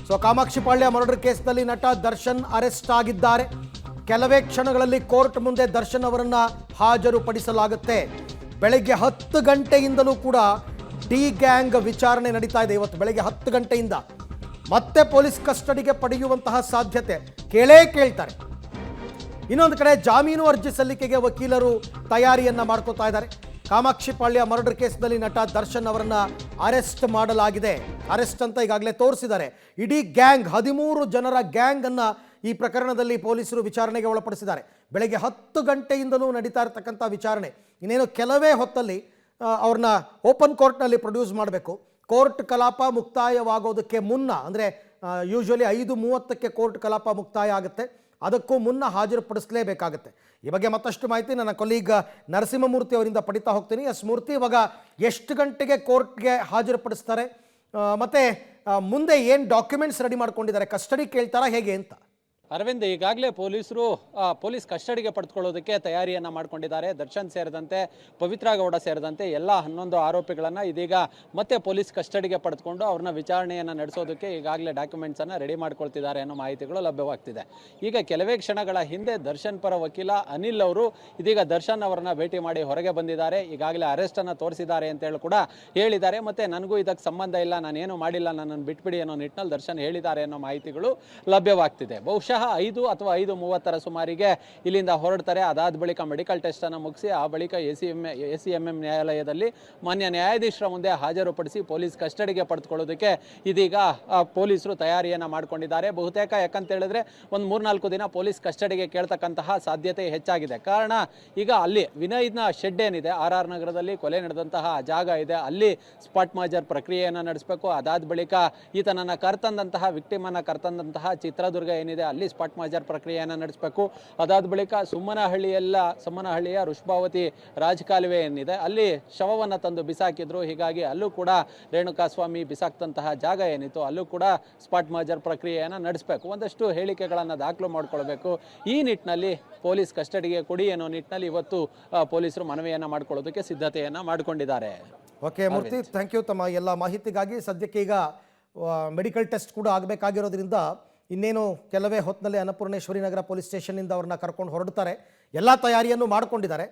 So Kamakshipalya murder ಕೇಸ್ನಲ್ಲಿ ನಟ Darshan arrest ಆಗಿದ್ದಾರೆ. ಕೆಲವೇ ಕ್ಷಣಗಳಲ್ಲಿ ಕೋರ್ಟ್ ಮುಂದೆ ದರ್ಶನ್ ಅವರನ್ನ ಹಾಜರುಪಡಿಸಲಾಗುತ್ತೆ. ಬೆಳಗ್ಗೆ 10 ಗಂಟೆಯಿಂದಲೂ ಕೂಡ ಡಿ ಗ್ಯಾಂಗ್ ವಿಚಾರಣೆ ನಡೀತಾ ಇದೆ. ಇವತ್ತು ಬೆಳಗ್ಗೆ 10 ಗಂಟೆಯಿಂದ ಮತ್ತೆ ಪೊಲೀಸ್ ಕಸ್ಟಡಿಗೆ ಪಡೆಯುವಂತಹ ಸಾಧ್ಯತೆ ಕೇಳ್ತಾರೆ. ಇನ್ನೊಂದು ಕಡೆ ಜಾಮೀನು ಅರ್ಜಿ ಸಲ್ಲಿಕೆಗೆ ವಕೀಲರು ತಯಾರಿಯನ್ನ ಮಾಡ್ಕೋತಾ ಇದ್ದಾರೆ. ಕಾಮಾಕ್ಷಿಪಾಳ್ಯ ಮರ್ಡರ್ ಕೇಸ್ನಲ್ಲಿ ನಟ ದರ್ಶನ್ ಅವರನ್ನ ಅರೆಸ್ಟ್ ಮಾಡಲಾಗಿದೆ. ಅರೆಸ್ಟ್ ಅಂತ ಈಗಾಗಲೇ ತೋರಿಸಿದ್ದಾರೆ. ಇಡೀ ಗ್ಯಾಂಗ್ 13 ಜನರ ಗ್ಯಾಂಗ್ ಅನ್ನ ಈ ಪ್ರಕರಣದಲ್ಲಿ ಪೊಲೀಸರು ವಿಚಾರಣೆಗೆ ಒಳಪಡಿಸಿದ್ದಾರೆ. ಬೆಳಗ್ಗೆ 10 ಗಂಟೆಯಿಂದಲೂ ನಡೀತಾ ಇರತಕ್ಕಂಥ ವಿಚಾರಣೆ. ಇನ್ನೇನು ಕೆಲವೇ ಹೊತ್ತಲ್ಲಿ ಅವ್ರನ್ನ ಓಪನ್ ಕೋರ್ಟ್ನಲ್ಲಿ ಪ್ರೊಡ್ಯೂಸ್ ಮಾಡಬೇಕು. ಕೋರ್ಟ್ ಕಲಾಪ ಮುಕ್ತಾಯವಾಗೋದಕ್ಕೆ ಮುನ್ನ, ಅಂದರೆ ಯೂಶ್ವಲಿ 5:30ಕ್ಕೆ ಕೋರ್ಟ್ ಕಲಾಪ ಮುಕ್ತಾಯ ಆಗುತ್ತೆ. ಅದಕ್ಕೂ ಮುನ್ನ ಹಾಜರುಪಡಿಸಲೇಬೇಕಾಗುತ್ತೆ. ಈ ಬಗ್ಗೆ ಮತ್ತಷ್ಟು ಮಾಹಿತಿ ನನ್ನ ಕೊಲೀಗ್ ನರಸಿಂಹಮೂರ್ತಿ ಅವರಿಂದ ಪಡಿತಾ ಹೋಗ್ತೀನಿ. ಮೂರ್ತಿ, ಇವಾಗ ಎಷ್ಟು ಗಂಟೆಗೆ ಕೋರ್ಟ್ಗೆ ಹಾಜರುಪಡಿಸ್ತಾರೆ, ಮತ್ತೆ ಮುಂದೆ ಏನು ಡಾಕ್ಯುಮೆಂಟ್ಸ್ ರೆಡಿ ಮಾಡ್ಕೊಂಡಿದ್ದಾರೆ, ಕಸ್ಟಡಿ ಕೇಳ್ತಾರಾ ಹೇಗೆ ಅಂತ? ಅರವಿಂದ್, ಈಗಾಗಲೇ ಪೊಲೀಸ್ ಕಸ್ಟಡಿಗೆ ಪಡೆದುಕೊಳ್ಳೋದಕ್ಕೆ ತಯಾರಿಯನ್ನು ಮಾಡಿಕೊಂಡಿದ್ದಾರೆ. ದರ್ಶನ್ ಸೇರಿದಂತೆ ಪವಿತ್ರ ಗೌಡ ಸೇರಿದಂತೆ ಎಲ್ಲ 11 ಆರೋಪಿಗಳನ್ನು ಇದೀಗ ಮತ್ತೆ ಪೊಲೀಸ್ ಕಸ್ಟಡಿಗೆ ಪಡೆದುಕೊಂಡು ಅವ್ರನ್ನ ವಿಚಾರಣೆಯನ್ನು ನಡೆಸೋದಕ್ಕೆ ಈಗಾಗಲೇ ಡಾಕ್ಯುಮೆಂಟ್ಸನ್ನು ರೆಡಿ ಮಾಡ್ಕೊಳ್ತಿದ್ದಾರೆ ಅನ್ನೋ ಮಾಹಿತಿಗಳು ಲಭ್ಯವಾಗ್ತಿದೆ. ಈಗ ಕೆಲವೇ ಕ್ಷಣಗಳ ಹಿಂದೆ ದರ್ಶನ್ ಪರ ವಕೀಲ ಅನಿಲ್ ಅವರು ಇದೀಗ ದರ್ಶನ್ ಅವರನ್ನ ಭೇಟಿ ಮಾಡಿ ಹೊರಗೆ ಬಂದಿದ್ದಾರೆ. ಈಗಾಗಲೇ ಅರೆಸ್ಟನ್ನು ತೋರಿಸಿದ್ದಾರೆ ಅಂತೇಳಿ ಕೂಡ ಹೇಳಿದ್ದಾರೆ. ಮತ್ತು ನನಗೂ ಇದಕ್ಕೆ ಸಂಬಂಧ ಇಲ್ಲ, ನಾನೇನು ಮಾಡಿಲ್ಲ, ನನ್ನನ್ನು ಬಿಟ್ಬಿಡಿ ಅನ್ನೋ ನಿಟ್ಟಿನಲ್ಲಿ ದರ್ಶನ್ ಹೇಳಿದ್ದಾರೆ ಅನ್ನೋ ಮಾಹಿತಿಗಳು ಲಭ್ಯವಾಗ್ತಿದೆ. ಬಹುಶಃ 5 ಅಥವಾ 5:30 ಸುಮಾರಿಗೆ ಇಲ್ಲಿಂದ ಹೊರಡ್ತಾರೆ. ಅದಾದ ಬಳಿಕ ಮೆಡಿಕಲ್ ಟೆಸ್ಟನ್ನು ಮುಗಿಸಿ ಆ ಬಳಿಕ ACMM ನ್ಯಾಯಾಲಯದಲ್ಲಿ ಮಾನ್ಯ ನ್ಯಾಯಾಧೀಶರ ಮುಂದೆ ಹಾಜರುಪಡಿಸಿ ಪೊಲೀಸ್ ಕಸ್ಟಡಿಗೆ ಪಡೆದುಕೊಳ್ಳೋದಕ್ಕೆ ಇದೀಗ ಪೊಲೀಸರು ತಯಾರಿಯನ್ನು ಮಾಡಿಕೊಂಡಿದ್ದಾರೆ. ಬಹುತೇಕ ಯಾಕಂತ ಹೇಳಿದ್ರೆ ಒಂದು 3-4 ದಿನ ಪೊಲೀಸ್ ಕಸ್ಟಡಿಗೆ ಕೇಳ್ತಕ್ಕಂತಹ ಸಾಧ್ಯತೆ ಹೆಚ್ಚಾಗಿದೆ. ಕಾರಣ ಈಗ ಅಲ್ಲಿ ವಿನಯ್ನ ಶೆಡ್ ಏನಿದೆ, RR ನಗರದಲ್ಲಿ ಕೊಲೆ ನಡೆದಂತಹ ಜಾಗ ಇದೆ, ಅಲ್ಲಿ ಸ್ಪಾಟ್ ಮಾಜರ್ ಪ್ರಕ್ರಿಯೆಯನ್ನು ನಡೆಸಬೇಕು. ಅದಾದ ಬಳಿಕ ಈತನನ್ನು ಕರ್ತಂದಂತಹ ವಿಕ್ಟಿಮನ್ನು ಕರ್ತಂದಂತಹ ಚಿತ್ರದುರ್ಗ ಏನಿದೆ, ಅಲ್ಲಿ ಸ್ಪಾಟ್ ಮಾಜರ್ ಪ್ರಕ್ರಿಯೆಯನ್ನು ನಡೆಸಬೇಕು. ಅದಾದ ಬಳಿಕ ಸುಮ್ಮನಹಳ್ಳಿಯ ಋಷಭಾವತಿ ರಾಜಕಾಲುವೆ ಏನಿದೆ, ಅಲ್ಲಿ ಶವವನ್ನು ತಂದು ಬಿಸಾಕಿದ್ರು. ಹೀಗಾಗಿ ಅಲ್ಲೂ ಕೂಡ ರೇಣುಕಾಸ್ವಾಮಿ ಬಿಸಾಕ್ತಂತಹ ಜಾಗ ಏನಿತ್ತು, ಅಲ್ಲೂ ಕೂಡ ಸ್ಪಾಟ್ ಮಾಜರ್ ಪ್ರಕ್ರಿಯೆಯನ್ನು ನಡೆಸಬೇಕು. ಒಂದಷ್ಟು ಹೇಳಿಕೆಗಳನ್ನು ದಾಖಲು ಮಾಡಿಕೊಳ್ಬೇಕು. ಈ ನಿಟ್ಟಿನಲ್ಲಿ ಪೊಲೀಸ್ ಕಸ್ಟಡಿಗೆ ಕೊಡಿ ಅನ್ನೋ ನಿಟ್ಟಿನಲ್ಲಿ ಇವತ್ತು ಪೊಲೀಸರು ಮನವಿಯನ್ನು ಮಾಡಿಕೊಳ್ಳೋದಕ್ಕೆ ಸಿದ್ಧತೆಯನ್ನು ಮಾಡಿಕೊಂಡಿದ್ದಾರೆ. ಓಕೆ ಮೂರ್ತಿ, ಥ್ಯಾಂಕ್ ಯು ತಮ್ಮ ಎಲ್ಲ ಮಾಹಿತಿಗಾಗಿ. ಸದ್ಯಕ್ಕೆ ಈಗ ಮೆಡಿಕಲ್ ಟೆಸ್ಟ್ ಕೂಡ ಆಗಬೇಕಾಗಿರೋದ್ರಿಂದ ಇನ್ನೇನು ಕೆಲವೇ ಹೊತ್ತಿನಲ್ಲಿ ಅನ್ನಪೂರ್ಣೇಶ್ವರಿ ನಗರ ಪೊಲೀಸ್ ಸ್ಟೇಷನ್ನಿಂದ ಅವ್ರನ್ನ ಕರ್ಕೊಂಡು ಹೊರಡ್ತಾರೆ. ಎಲ್ಲ ತಯಾರಿಯನ್ನು ಮಾಡಿಕೊಂಡಿದ್ದಾರೆ.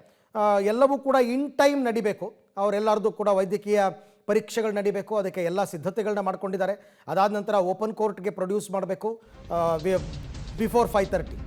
ಎಲ್ಲವೂ ಕೂಡ ಇನ್ ಟೈಮ್ ನಡಿಬೇಕು. ಅವರೆಲ್ಲರದು ಕೂಡ ವೈದ್ಯಕೀಯ ಪರೀಕ್ಷೆಗಳು ನಡಿಬೇಕು. ಅದಕ್ಕೆ ಎಲ್ಲ ಸಿದ್ಧತೆಗಳನ್ನ ಮಾಡ್ಕೊಂಡಿದ್ದಾರೆ. ಅದಾದ ನಂತರ ಓಪನ್ ಕೋರ್ಟ್ಗೆ ಪ್ರೊಡ್ಯೂಸ್ ಮಾಡಬೇಕು ಬಿಫೋರ್ 5:30.